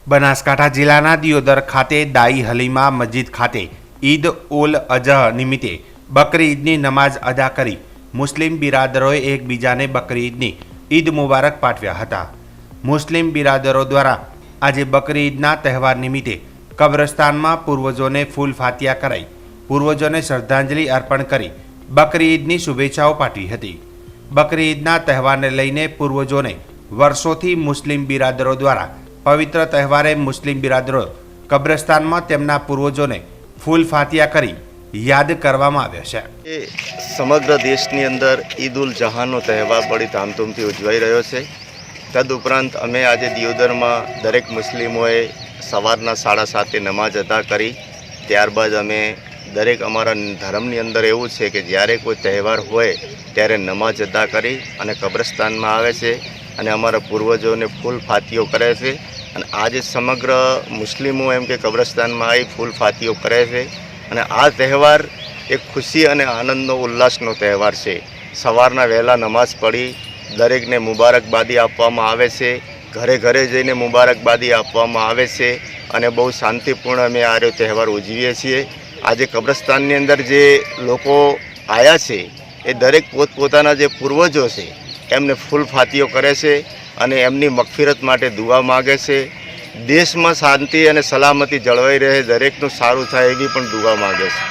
બનાસકાંઠા જિલ્લાના દિયોદર ખાતે દાઈ હલીમા મસ્જિદ ખાતે ઈદ ઉલ અઝહ નિમિત્તે બકરી ઈદની નમાઝ અદા કરી મુસ્લિમ બિરાદરોએ એકબીજાને બકરી ઈદની ઈદ મુબારક પાઠવ્યા હતા। મુસ્લિમ બિરાદરો દ્વારા આજે બકરી ઈદના તહેવાર નિમિત્તે કબ્રસ્તાનમાં પૂર્વજોને ફૂલ ફાતિયા કરાઈ પૂર્વજોને શ્રદ્ધાંજલિ અર્પણ કરી બકરી ઈદની શુભેચ્છાઓ પાઠવી હતી। બકરી ઈદના તહેવારને લઈને પૂર્વજોને વર્ષોથી મુસ્લિમ બિરાદરો દ્વારા પવિત્ર તહેવારે મુસ્લિમ બિરાદરો કબ્રસ્તાનમાં તેમના પૂર્વજોને ફૂલ ફાતિયા કરી યાદ કરવામાં આવ્યા છે। સમગ્ર દેશની અંદર ઈદ ઉલ જહાનો તહેવાર બડી ધામધૂમથી ઉજવાઈ રહ્યો છે। તદુપરાંત અમે આજે દિયોદરમાં દરેક મુસ્લિમોએ સવારના 7:30 નમાઝ અદા કરી ત્યારબાદ અમે દરેક અમારા ધર્મની અંદર એવું છે કે જ્યારે કોઈ તહેવાર હોય ત્યારે નમાઝ અદા કરી અને કબ્રસ્તાનમાં આવે છે અને અમારા પૂર્વજોને ફૂલ ફાતિયો કરે છે અને આજે સમગ્ર મુસ્લિમો એમ કે કબ્રસ્તાનમાં આવી ફૂલ ફાતિયો કરે છે અને આ તહેવાર એક ખુશી અને આનંદનો ઉલ્લાસનો તહેવાર છે। સવારના વહેલા નમાઝ પઢી દરેકને મુબારકબાદી આપવામાં આવે છે, ઘરે ઘરે જઈને મુબારકબાદી આપવામાં આવે છે અને બહુ શાંતિપૂર્ણ અમે આ તહેવાર ઉજવીએ છીએ। આજે કબ્રસ્તાનની અંદર જે લોકો આવ્યા છે એ દરેક પોતપોતાના જે પૂર્વજો છે એમને ફૂલ ફાતિયો કરે છે અને એમની મગફિરત માટે દુઆ માગે છે। દેશમાં શાંતિ અને સલામતી જળવાઈ રહે, દરેકનું સારું થાય એવી પણ દુઆ માગે છે।